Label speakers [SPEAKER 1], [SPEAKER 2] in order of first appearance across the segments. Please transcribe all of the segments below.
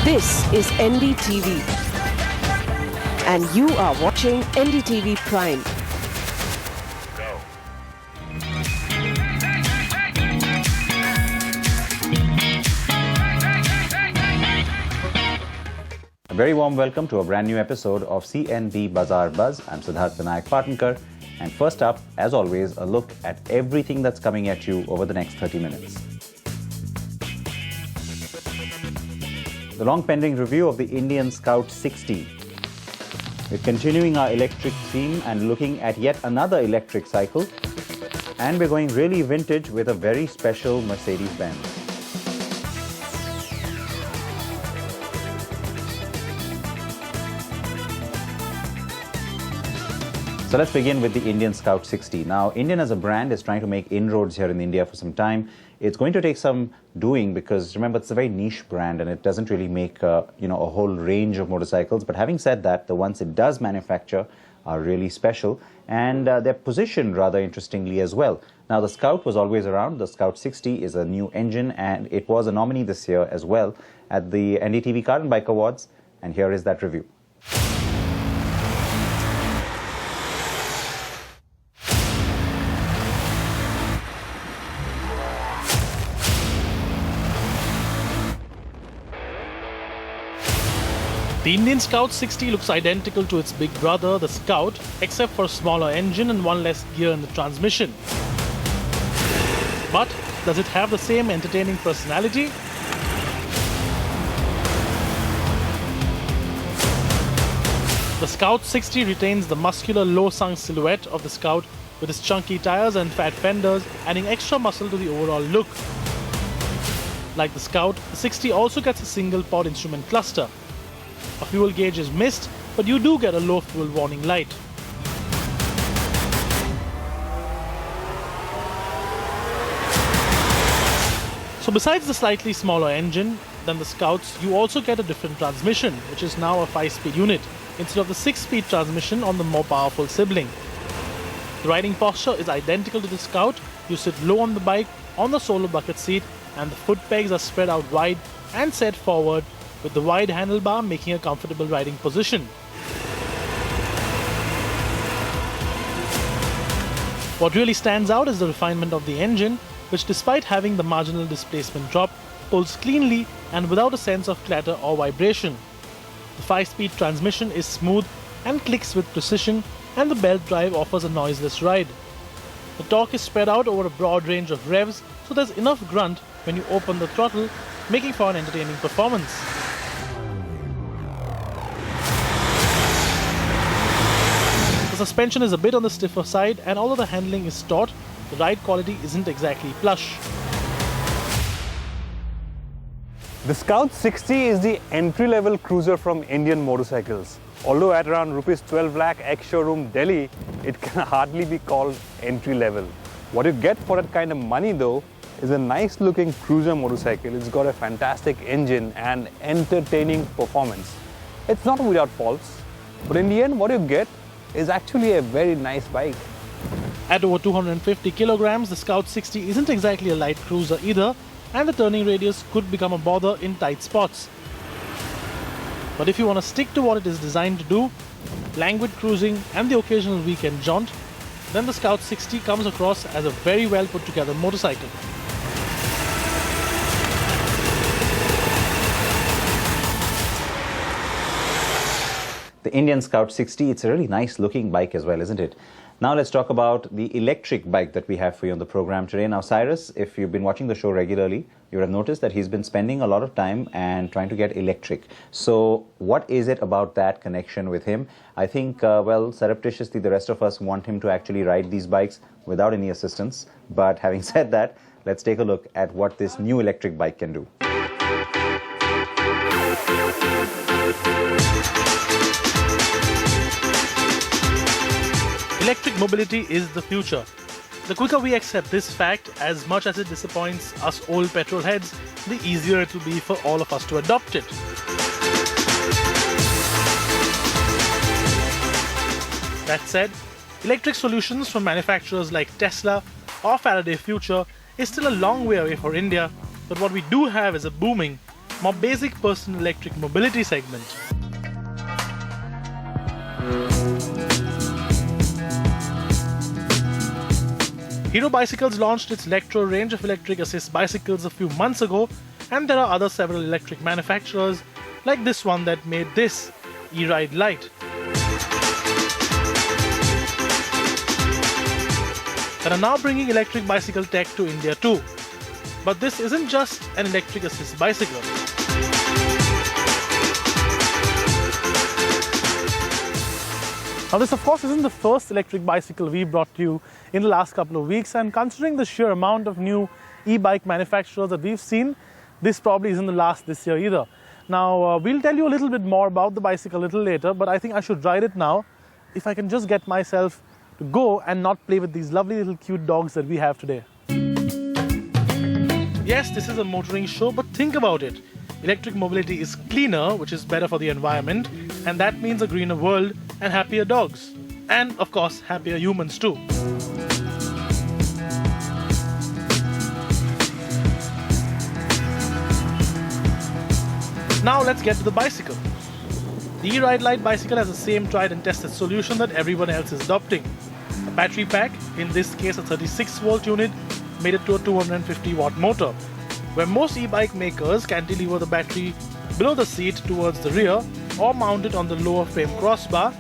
[SPEAKER 1] This is NDTV and you are watching NDTV Prime.
[SPEAKER 2] A very warm welcome to a brand new episode of CNB Bazaar Buzz. I'm Siddharth Vinayak Patankar, and first up, as always, a look at everything that's coming at you over the next 30 minutes. The long-pending review of the Indian Scout 60. We're continuing our electric theme and looking at yet another electric cycle. And we're going really vintage with a very special Mercedes-Benz. So let's begin with the Indian Scout 60. Now, Indian as a brand is trying to make inroads here in India for some time. It's going to take some doing because, remember, it's a very niche brand and it doesn't really make a whole range of motorcycles. But having said that, the ones it does manufacture are really special and they're positioned rather interestingly as well. Now, the Scout was always around. The Scout 60 is a new engine and it was a nominee this year as well at the NDTV Car and Bike Awards. And here is that review.
[SPEAKER 3] The Indian Scout 60 looks identical to its big brother, the Scout, except for a smaller engine and one less gear in the transmission. But does it have the same entertaining personality? The Scout 60 retains the muscular low-sung silhouette of the Scout with its chunky tires and fat fenders, adding extra muscle to the overall look. Like the Scout, the 60 also gets a single pod instrument cluster. A fuel gauge is missed, but you do get a low fuel warning light. So besides the slightly smaller engine than the Scouts, you also get a different transmission, which is now a 5-speed unit, instead of the 6-speed transmission on the more powerful sibling. The riding posture is identical to the Scout. You sit low on the bike, on the solo bucket seat, and the foot pegs are spread out wide and set forward, with the wide handlebar making a comfortable riding position. What really stands out is the refinement of the engine, which despite having the marginal displacement drop, pulls cleanly and without a sense of clatter or vibration. The 5-speed transmission is smooth and clicks with precision, and the belt drive offers a noiseless ride. The torque is spread out over a broad range of revs, so there's enough grunt when you open the throttle, making for an entertaining performance. The suspension is a bit on the stiffer side, and although the handling is taut, the ride quality isn't exactly plush.
[SPEAKER 4] The Scout 60 is the entry-level cruiser from Indian motorcycles. Although at around Rs 12 lakh ex-showroom Delhi, it can hardly be called entry-level. What you get for that kind of money though is a nice-looking cruiser motorcycle. It's got a fantastic engine and entertaining performance. It's not without faults, but in the end what you get is actually a very nice bike.
[SPEAKER 3] At over 250 kilograms, the Scout 60 isn't exactly a light cruiser either, and the turning radius could become a bother in tight spots. But if you want to stick to what it is designed to do, languid cruising and the occasional weekend jaunt, then the Scout 60 comes across as a very well put together motorcycle.
[SPEAKER 2] The Indian Scout 60, it's a really nice looking bike as well, isn't it? Now let's talk about the electric bike that we have for you on the program today. Now Cyrus, if you've been watching the show regularly, you would have noticed that he's been spending a lot of time and trying to get electric. So what is it about that connection with him? I think, well, surreptitiously the rest of us want him to actually ride these bikes without any assistance. But having said that, let's take a look at what this new electric bike can do.
[SPEAKER 3] Electric mobility is the future. The quicker we accept this fact, as much as it disappoints us old petrol heads, the easier it will be for all of us to adopt it. That said, electric solutions from manufacturers like Tesla or Faraday Future is still a long way away for India, but what we do have is a booming more basic personal electric mobility segment. Hero Bicycles launched its Electro range of electric assist bicycles a few months ago, and there are other several electric manufacturers like this one that made this eRidelite, that are now bringing electric bicycle tech to India too. But this isn't just an electric assist bicycle. Now this of course isn't the first electric bicycle we brought to you in the last couple of weeks, and considering the sheer amount of new e-bike manufacturers that we've seen, this probably isn't the last this year either. Now we'll tell you a little bit more about the bicycle a little later, but I think I should ride it now if I can just get myself to go and not play with these lovely little cute dogs that we have today. Yes, this is a motoring show, but think about it. Electric mobility is cleaner, which is better for the environment, and that means a greener world and happier dogs. And of course, happier humans too. Now let's get to the bicycle. The eRidelite bicycle has the same tried and tested solution that everyone else is adopting. A battery pack, in this case a 36-volt unit, made it to a 250-watt motor. Where most e-bike makers cantilever the battery below the seat towards the rear or mount it on the lower frame crossbar,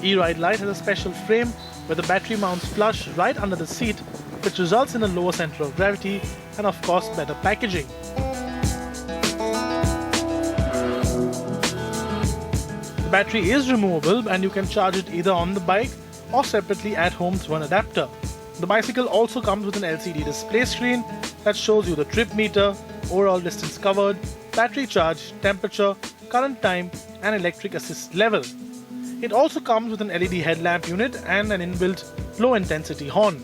[SPEAKER 3] eRidelite has a special frame where the battery mounts flush right under the seat, which results in a lower center of gravity and of course better packaging. The battery is removable and you can charge it either on the bike or separately at home through an adapter. The bicycle also comes with an LCD display screen that shows you the trip meter, overall distance covered, battery charge, temperature, current time and electric assist level. It also comes with an LED headlamp unit and an inbuilt low intensity horn.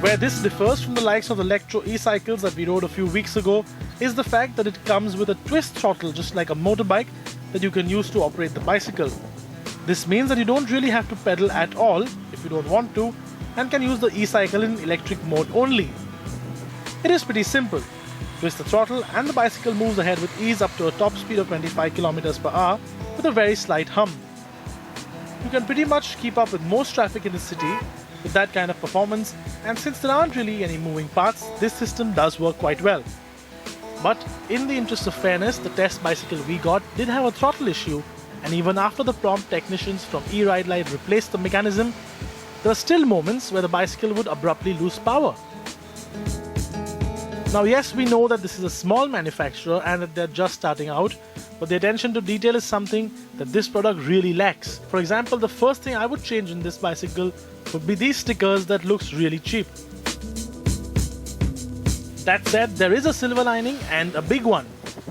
[SPEAKER 3] Where this differs from the likes of the Electro e-cycles that we rode a few weeks ago is the fact that it comes with a twist throttle just like a motorbike that you can use to operate the bicycle. This means that you don't really have to pedal at all if you don't want to, and can use the e-cycle in electric mode only. It is pretty simple. Twist the throttle and the bicycle moves ahead with ease up to a top speed of 25 km per hour with a very slight hum. You can pretty much keep up with most traffic in the city with that kind of performance, and since there aren't really any moving parts, this system does work quite well. But in the interest of fairness, the test bicycle we got did have a throttle issue, and even after the prompt technicians from eRidelite replaced the mechanism, there are still moments where the bicycle would abruptly lose power. Now yes, we know that this is a small manufacturer and that they're just starting out, but the attention to detail is something that this product really lacks. For example, the first thing I would change in this bicycle would be these stickers that looks really cheap. That said, there is a silver lining, and a big one.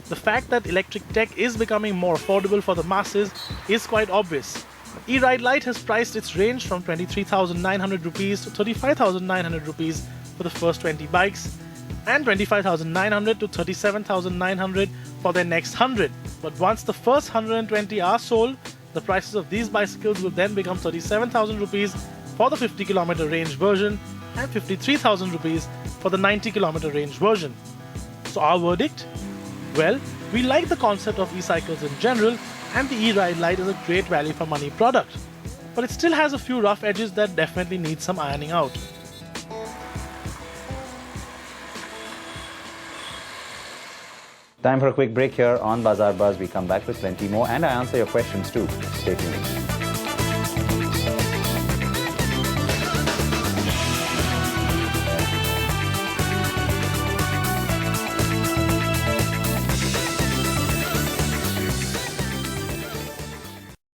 [SPEAKER 3] The fact that electric tech is becoming more affordable for the masses is quite obvious. eRidelite has priced its range from 23,900 rupees to 35,900 rupees for the first 20 bikes, and 25,900 to 37,900 for their next 100. But once the first 120 are sold, the prices of these bicycles will then become 37,000 rupees for the 50 km range version and 53,000 rupees for the 90 km range version. So our verdict? Well, we like the concept of e-cycles in general, and the eRidelite is a great value for money product. But it still has a few rough edges that definitely need some ironing out.
[SPEAKER 2] Time for a quick break here on Bazaar Buzz. We come back with plenty more and I answer your questions too. Stay tuned.